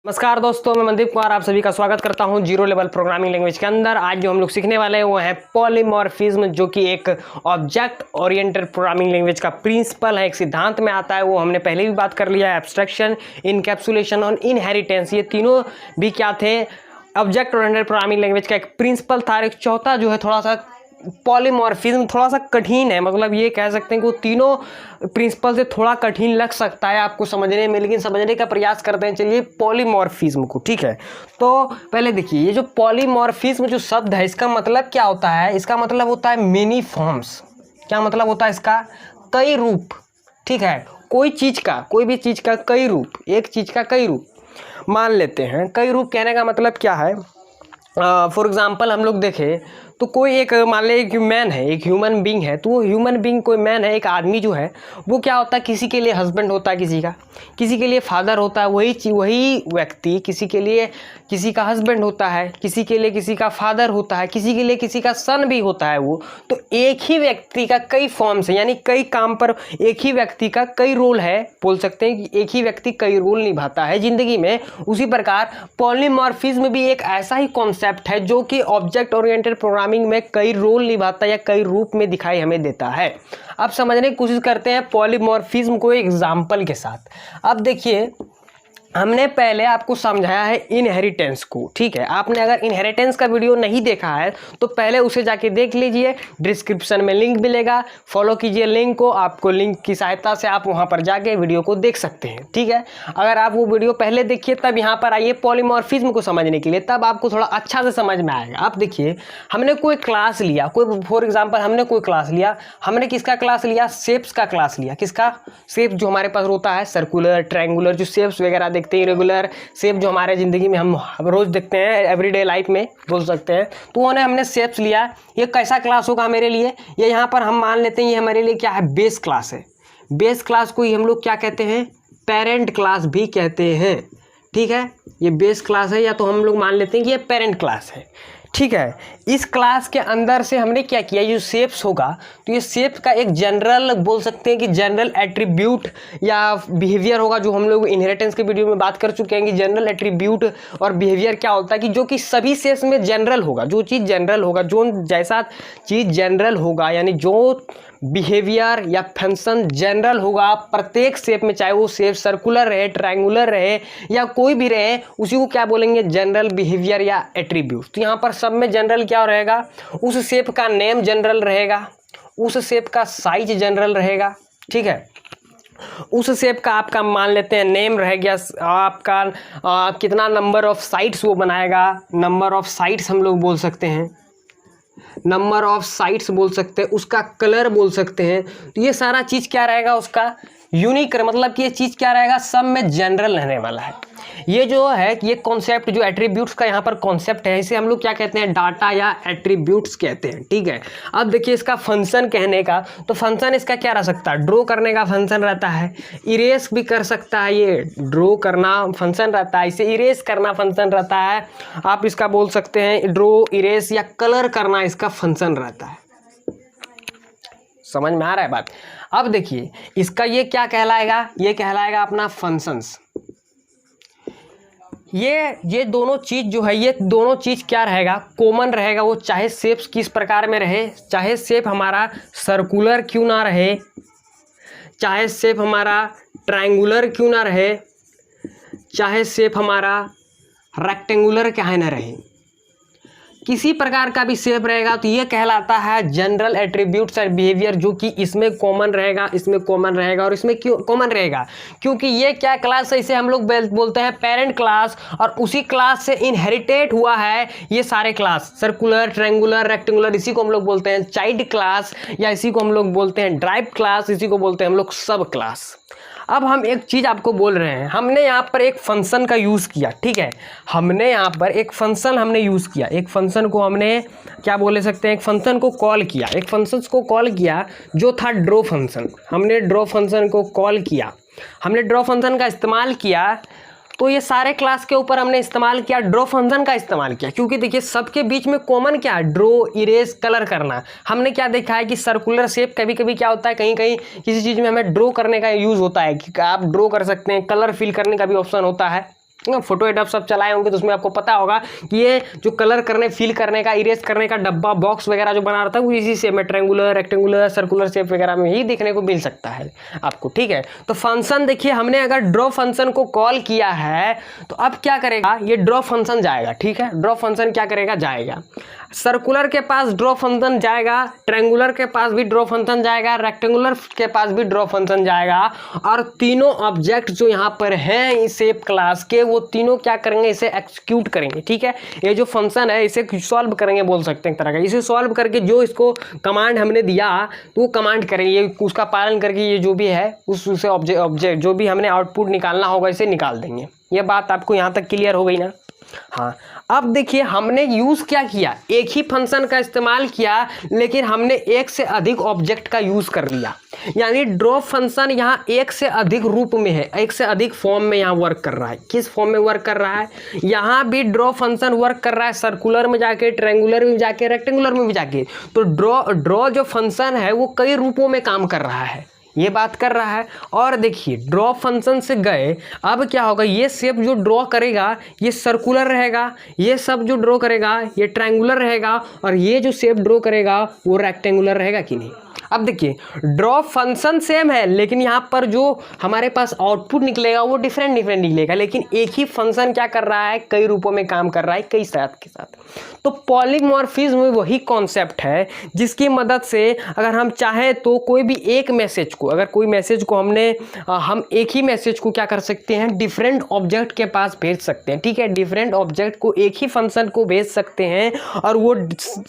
नमस्कार दोस्तों, मैं मनदीप कुमार आप सभी का स्वागत करता हूं जीरो लेवल प्रोग्रामिंग लैंग्वेज के अंदर। आज जो हम लोग सीखने वाले हैं वो है पॉलीमॉर्फिज्म, जो कि एक ऑब्जेक्ट ओरिएंटेड प्रोग्रामिंग लैंग्वेज का प्रिंसिपल है, एक सिद्धांत में आता है। वो हमने पहले भी बात कर लिया है। एब्स्ट्रैक्शन, इनकैप्सुलेशन और इनहेरिटेंस, ये तीनों भी क्या थे, ऑब्जेक्ट ओरिएंटेड प्रोग्रामिंग लैंग्वेज का एक प्रिंसिपल था। एक चौथा जो है थोड़ा सा पॉलीमॉर्फिज्म, थोड़ा सा कठिन है, मतलब ये कह सकते हैं कि वो तीनों प्रिंसिपल से थोड़ा कठिन लग सकता है आपको समझने में, लेकिन समझने का प्रयास करते हैं। चलिए पॉलीमॉर्फिज्म को, ठीक है। तो पहले देखिए, ये जो पॉलीमॉर्फिज्म जो शब्द है, इसका मतलब क्या होता है? इसका मतलब होता है मेनी फॉर्म्स। क्या मतलब होता है इसका? कई रूप, ठीक है। कोई चीज का, कोई भी चीज का कई रूप, एक चीज का कई रूप मान लेते हैं। कई रूप कहने का मतलब क्या है? फॉर एग्जाम्पल हम लोग देखें तो कोई एक, मान ले एक मैन है, एक ह्यूमन बींग है, तो वो ह्यूमन बींग कोई मैन है, एक आदमी जो है वो क्या होता है, किसी के लिए हस्बैंड होता है, किसी के लिए फादर होता है। वही व्यक्ति किसी के लिए किसी का हस्बैंड होता है, किसी के लिए किसी का फादर होता है, किसी के लिए किसी का सन भी होता है। वो तो एक ही व्यक्ति का कई फॉर्म्स है, यानी कई काम पर एक ही व्यक्ति का कई रोल है। बोल सकते हैं कि एक ही व्यक्ति कई रोल निभाता है जिंदगी में। उसी प्रकार पॉलीमॉर्फिज्म भी एक ऐसा ही कॉन्सेप्ट है जो कि ऑब्जेक्ट ओरिएंटेड प्रोग्रामिंग में कई रोल निभाता है या कई रूप में दिखाई हमें देता है। अब समझने की कोशिश करते हैं पॉलीमॉर्फिज्म को एग्जाम्पल के साथ। अब देखिए, हमने पहले आपको समझाया है इनहेरिटेंस को, ठीक है। आपने अगर इनहेरिटेंस का वीडियो नहीं देखा है तो पहले उसे जाके देख लीजिए, डिस्क्रिप्शन में लिंक मिलेगा, फॉलो कीजिए लिंक को। आपको लिंक की सहायता से आप वहां पर जाके वीडियो को देख सकते हैं, ठीक है। अगर आप वो वीडियो पहले देखिए तब यहाँ पर आइए पॉलीमॉर्फिज्म को समझने के लिए, तब आपको थोड़ा अच्छा से समझ में आएगा। आप देखिए, हमने कोई क्लास लिया, कोई फॉर एग्जाम्पल हमने कोई क्लास लिया, हमने किसका क्लास लिया? शेप्स का क्लास लिया। किसका? शेप जो हमारे पास होता है, सर्कुलर, ट्रायंगुलर, जो शेप्स वगैरह देखते हैं, रेगुलर शेप जो हमारे ज़िंदगी में हम रोज़ देखते हैं, एवरीडे लाइफ में बोल सकते हैं। तो उन्हें हमने शेप्स लिया। ये कैसा क्लास होगा मेरे लिए? ये यहाँ पर हम मान लेते हैं ये हमारे लिए क्या है? बेस क्लास है। बेस क्लास को ही हम लोग क्या कहते हैं? पेरेंट क्लास भी कहते हैं, ठीक है। ये बेस क्लास है, या तो हम लोग मान लेते हैं कि ये पेरेंट क्लास है, ठीक है। इस क्लास के अंदर से हमने क्या किया, ये जो शेप्स होगा, तो ये शेप्स का एक जनरल, बोल सकते हैं कि जनरल एट्रीब्यूट या बिहेवियर होगा, जो हम लोग इनहेरिटेंस के वीडियो में बात कर चुके हैं कि जनरल एट्रीब्यूट और बिहेवियर क्या होता है, कि जो कि सभी शेप्स में जनरल होगा। जो चीज़ जनरल होगा, जो जैसा चीज़ जनरल होगा, यानी जो बिहेवियर या फंक्शन जनरल होगा प्रत्येक शेप में, चाहे वो शेप सर्कुलर रहे, ट्रायंगुलर रहे या कोई भी रहे, उसी को क्या बोलेंगे? जनरल बिहेवियर या एट्रीब्यूट। तो यहाँ पर सब में जनरल क्या रहेगा? उस शेप का नेम जनरल रहेगा, उस शेप का साइज जनरल रहेगा, ठीक है। उस शेप का आपका मान लेते हैं नेम रह गया, आपका कितना नंबर ऑफ साइड्स वो बनाएगा, नंबर ऑफ साइड्स हम लोग बोल सकते हैं, नंबर ऑफ साइट्स बोल सकते हैं, उसका कलर बोल सकते हैं। तो ये सारा चीज़ क्या रहेगा? उसका यूनिक, मतलब कि ये चीज़ क्या रहेगा? सब में जनरल रहने वाला है। ये जो है कि ये कॉन्सेप्ट जो एट्रीब्यूट्स का यहाँ पर कॉन्सेप्ट है, इसे हम लोग क्या कहते हैं? डाटा या एट्रीब्यूट्स कहते हैं, ठीक है। अब देखिए इसका फंक्शन कहने का, तो फंक्शन इसका क्या रह सकता है? ड्रॉ करने का फंक्शन रहता है, इरेज भी कर सकता है, ये ड्रॉ करना फंक्शन रहता है, इसे इरेज करना फंक्शन रहता है। आप इसका बोल सकते हैं ड्रॉ, इरेज या कलर करना इसका फंक्शन रहता है। समझ में आ रहा है बात? अब देखिए इसका ये क्या कहलाएगा? ये कहलाएगा अपना फंक्शंस। ये दोनों चीज़ जो है, ये दोनों चीज़ क्या रहेगा? कॉमन रहेगा। वो चाहे शेप्स किस प्रकार में रहे, चाहे शेप हमारा सर्कुलर क्यों ना रहे, चाहे शेप हमारा ट्रायंगुलर क्यों ना रहे, चाहे शेप हमारा रेक्टेंगुलर क्या ना रहे, किसी प्रकार का भी शेप रहेगा, तो ये कहलाता है जनरल एट्रीब्यूट्स और बिहेवियर, जो कि इसमें कॉमन रहेगा, इसमें कॉमन रहेगा। और इसमें क्यों कॉमन रहेगा? क्योंकि ये क्या क्लास है, इसे हम लोग बोलते हैं पेरेंट क्लास, और उसी क्लास से इनहेरिटेड हुआ है ये सारे क्लास, सर्कुलर, ट्रायंगुलर, रेक्टेंगुलर। इसी को हम लोग बोलते हैं चाइल्ड क्लास, या इसी को हम लोग बोलते हैं ड्राइव क्लास, इसी को बोलते हैं हम लोग सब क्लास। अब हम एक चीज़ आपको बोल रहे हैं, हमने यहाँ पर एक फंक्शन का यूज़ किया, ठीक है। हमने यहाँ पर एक फंक्शन हमने यूज़ किया, एक फंक्शन को हमने क्या बोल सकते हैं? एक फंक्शन को कॉल किया, एक फंक्शन को कॉल किया जो था ड्रॉ फंक्शन। हमने ड्रॉ फंक्शन को कॉल किया, हमने ड्रॉ फंक्शन का इस्तेमाल किया। तो ये सारे क्लास के ऊपर हमने इस्तेमाल किया, ड्रॉ फंक्शन का इस्तेमाल किया, क्योंकि देखिए सबके बीच में कॉमन क्या है? ड्रॉ, इरेज, कलर करना। हमने क्या देखा है कि सर्कुलर शेप कभी कभी क्या होता है, कहीं कहीं किसी चीज़ में हमें ड्रॉ करने का यूज़ होता है, कि आप ड्रॉ कर सकते हैं, कलर फिल करने का भी ऑप्शन होता है। फोटो एडोब सब चलाए होंगे तो उसमें आपको पता होगा कि ये जो कलर करने, फिल करने का, इरेज करने का डब्बा, बॉक्स वगैरह जो बना रहता है वो इसी शेप में, ट्रायंगुलर, रेक्टेंगुलर, सर्कुलर शेप वगैरह में ही देखने को मिल सकता है आपको। ठीक है, तो फंक्शन देखिए, हमने अगर ड्रॉ फंक्शन को कॉल किया है तो अब क्या करेगा, ये ड्रॉ फंक्शन जाएगा। ठीक है, ड्रॉ फंक्शन क्या करेगा, जाएगा सर्कुलर के पास ड्रॉ फंक्शन जाएगा, ट्रायंगुलर के पास भी ड्रॉ फंक्शन जाएगा, रेक्टेंगुलर के पास भी ड्रॉ फंक्शन जाएगा, और तीनों ऑब्जेक्ट जो यहाँ पर हैं इस शेप क्लास के, वो तीनों क्या करेंगे, इसे एक्सिक्यूट करेंगे। ठीक है, ये जो फंक्शन है इसे सॉल्व करेंगे बोल सकते हैं एक तरह का। इसे सॉल्व करके जो इसको कमांड हमने दिया तो वो कमांड करेंगे, ये उसका पालन करके ये जो भी है उसे ऑब्जेक्ट जो भी हमने आउटपुट निकालना होगा इसे निकाल देंगे। ये बात आपको यहाँ तक क्लियर हो गई ना। हाँ, अब देखिए हमने यूज क्या किया, एक ही फंक्शन का इस्तेमाल किया लेकिन हमने एक से अधिक ऑब्जेक्ट का यूज कर लिया। यानी ड्रॉ फंक्शन यहाँ एक से अधिक रूप में है, एक से अधिक फॉर्म में यहाँ वर्क कर रहा है। किस फॉर्म में वर्क कर रहा है, यहाँ भी ड्रॉ फंक्शन वर्क कर रहा है सर्कुलर में जाके, ट्रायंगुलर में जाके, रेक्टेंगुलर में भी जाके। तो ड्रॉ जो फंक्शन है वो कई रूपों में काम कर रहा है, ये बात कर रहा है। और देखिए ड्रॉ फंक्शन से गए, अब क्या होगा, ये शेप जो ड्रॉ करेगा ये सर्कुलर रहेगा, ये सब जो ड्रॉ करेगा ये ट्रायंगुलर रहेगा, और ये जो शेप ड्रॉ करेगा वो रेक्टेंगुलर रहेगा कि नहीं। अब देखिए ड्रॉ फंक्शन सेम है लेकिन यहाँ पर जो हमारे पास आउटपुट निकलेगा वो डिफरेंट निकलेगा, लेकिन एक ही फंक्शन क्या कर रहा है, कई रूपों में काम कर रहा है, कई साथ के साथ। तो पॉलीमॉर्फिज्म वही कॉन्सेप्ट है जिसकी मदद से अगर हम चाहें तो कोई भी एक मैसेज को, अगर कोई मैसेज को हम एक ही मैसेज को क्या कर सकते हैं, डिफरेंट ऑब्जेक्ट के पास भेज सकते हैं। ठीक है, डिफरेंट ऑब्जेक्ट को एक ही फंक्शन को भेज सकते हैं और वो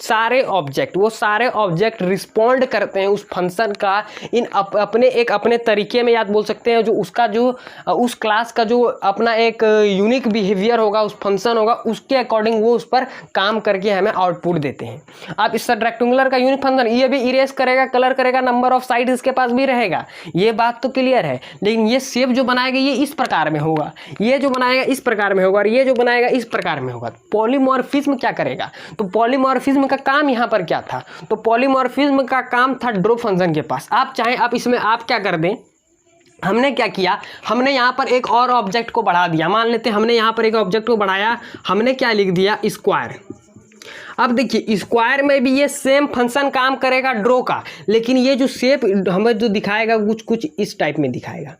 सारे ऑब्जेक्ट रिस्पॉन्ड करते हैं उस फंक्शन का इन अपने तरीके में, याद बोल सकते हैं, जो उसका जो उस क्लास का जो अपना एक यूनिक बिहेवियर होगा, उस फंक्शन होगा, उसके अकॉर्डिंग वो उस पर काम करके हमें आउटपुट देते हैं। अब इस रेक्टेंगुलर का यूनिक फंक्शन ये भी इरेज करेगा, कलर करेगा, नंबर ऑफ साइड इसके पास भी रहेगा, ये बात तो क्लियर है। लेकिन ये शेप जो बनाएगा ये इस प्रकार में होगा, ये जो बनाएगा इस प्रकार में होगा, और ये जो बनाएगा इस प्रकार में होगा। पॉलीमॉर्फिज्म क्या करेगा, तो पॉलीमॉर्फिज्म का काम यहाँ पर क्या था, तो पॉलीमॉर्फिज्म का काम था ड्रॉ फंक्शन के पास। आप चाहें आप इसमें आप क्या कर दें, हमने क्या किया, हमने यहाँ पर एक और ऑब्जेक्ट को बढ़ा दिया। मान लेते हैं हमने यहाँ पर एक ऑब्जेक्ट को बढ़ाया, हमने क्या लिख दिया, स्क्वायर। अब देखिए स्क्वायर में भी ये सेम फंक्शन काम करेगा ड्रॉ का, लेकिन ये जो शेप हमें जो दिखाएगा कुछ इस टाइप में दिखाएगा,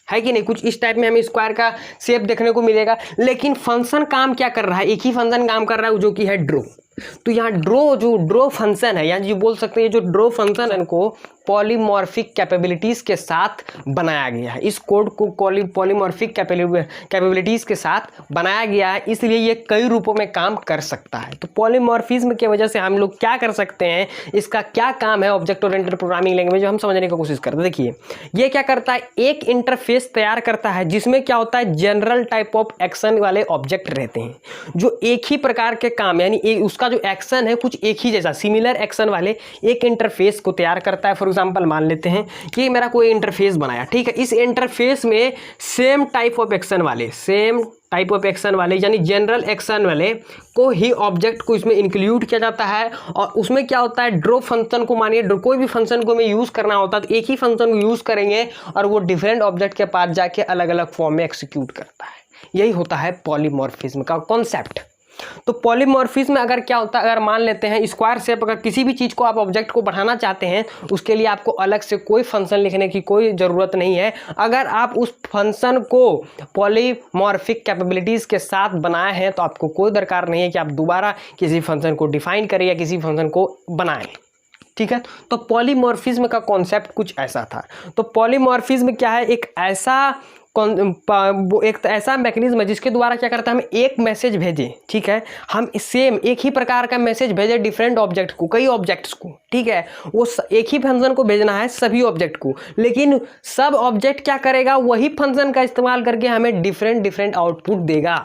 है कि नहीं, कुछ इस टाइप में हमें स्क्वायर का शेप देखने को मिलेगा। लेकिन फंक्शन काम क्या कर रहा है, एक ही फंक्शन काम कर रहा है जो कि है ड्रॉ। तो यहाँ ड्रॉ फंक्शन है, यानी जो बोल सकते हैं जो ड्रॉ फंक्शन है को पॉलीमॉर्फिक कैपेबिलिटीज़ के साथ बनाया गया है। इस कोड को पॉलीमॉर्फिक कैपेबिलिटीज़ के साथ बनाया गया है, इसलिए ये कई रूपों में काम कर सकता है। तो पॉलीमॉर्फिज्म की वजह से हम लोग क्या कर सकते हैं, इसका क्या काम है ऑब्जेक्ट ओरिएंटेड प्रोग्रामिंग लैंग्वेज, हम समझने की कोशिश करते हैं। देखिए ये क्या करता है, एक इंटरफेस तैयार करता है जिसमें क्या होता है, जनरल टाइप ऑफ एक्शन वाले ऑब्जेक्ट रहते हैं जो एक ही प्रकार के काम, यानी उसका जो एक्शन है कुछ एक ही जैसा सिमिलर एक्शन वाले एक इंटरफेस को तैयार करता है। फॉर एग्जांपल मान लेते हैं कि मेरा कोई इंटरफेस बनाया, ठीक है, इस इंटरफेस में सेम टाइप ऑफ एक्शन वाले यानी जनरल एक्शन वाले को ही ऑब्जेक्ट को इसमें इंक्लूड किया जाता है। और उसमें क्या होता है, ड्रॉ फंक्शन को, मानिए कोई भी फंक्शन को हमें यूज़ करना होता है तो एक ही फंक्शन को यूज़ करेंगे और वो डिफरेंट ऑब्जेक्ट के पास जाके अलग अलग फॉर्म में एक्सिक्यूट करता है। यही होता है पॉलीमॉर्फिज्म का कॉन्सेप्ट। तो पॉलीमॉर्फिज्म में अगर क्या होता है, अगर मान लेते हैं स्क्वायर शेप, अगर किसी भी चीज़ को आप ऑब्जेक्ट को बढ़ाना चाहते हैं उसके लिए आपको अलग से कोई फंक्शन लिखने की कोई ज़रूरत नहीं है। अगर आप उस फंक्शन को पॉलीमॉर्फिक कैपेबिलिटीज़ के साथ बनाए हैं तो आपको कोई दरकार नहीं है कि आप दोबारा किसी फंक्शन को डिफाइन करें या किसी फंक्शन को बनाएं। ठीक है, तो पॉलीमॉर्फिज्म का कॉन्सेप्ट कुछ ऐसा था। तो पॉलीमॉर्फिज्म क्या है, एक ऐसा मैकेनिज्म है जिसके द्वारा क्या करता है, हम एक मैसेज भेजें, ठीक है, हम सेम एक ही प्रकार का मैसेज भेजें डिफरेंट ऑब्जेक्ट को, कई ऑब्जेक्ट्स को, ठीक है, वो एक ही फंक्शन को भेजना है सभी ऑब्जेक्ट को, लेकिन सब ऑब्जेक्ट क्या करेगा, वही फंक्शन का इस्तेमाल करके हमें डिफरेंट आउटपुट देगा।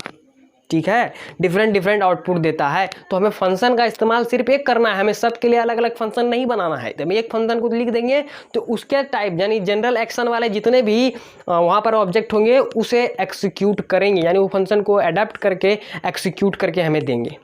ठीक है, डिफरेंट आउटपुट देता है। तो हमें फंक्शन का इस्तेमाल सिर्फ एक करना है, हमें सब के लिए अलग अलग फंक्शन नहीं बनाना है। तो हम एक फंक्शन को लिख देंगे तो उसके टाइप यानी जनरल एक्शन वाले जितने भी वहाँ पर ऑब्जेक्ट होंगे उसे एक्सिक्यूट करेंगे, यानी वो फंक्शन को अडेप्ट करके एक्सिक्यूट करके हमें देंगे।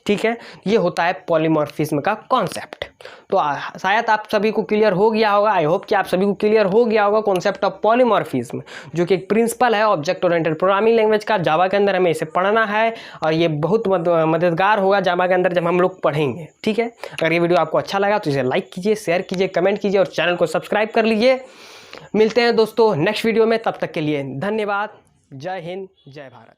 ठीक है, ये होता है पॉलीमॉर्फिज्म का कॉन्सेप्ट। तो शायद आप सभी को क्लियर हो गया होगा, आई होप कि आप सभी को क्लियर हो गया होगा कॉन्सेप्ट ऑफ पॉलीमॉर्फिज्म, जो कि एक प्रिंसिपल है ऑब्जेक्ट ओरिएंटेड प्रोग्रामिंग लैंग्वेज का। जावा के अंदर हमें इसे पढ़ना है और ये बहुत मददगार होगा जावा के अंदर जब हम लोग पढ़ेंगे। ठीक है, अगर ये वीडियो आपको अच्छा लगा तो इसे लाइक कीजिए, शेयर कीजिए, कमेंट कीजिए और चैनल को सब्सक्राइब कर लीजिए। मिलते हैं दोस्तों नेक्स्ट वीडियो में, तब तक के लिए धन्यवाद। जय हिंद, जय भारत।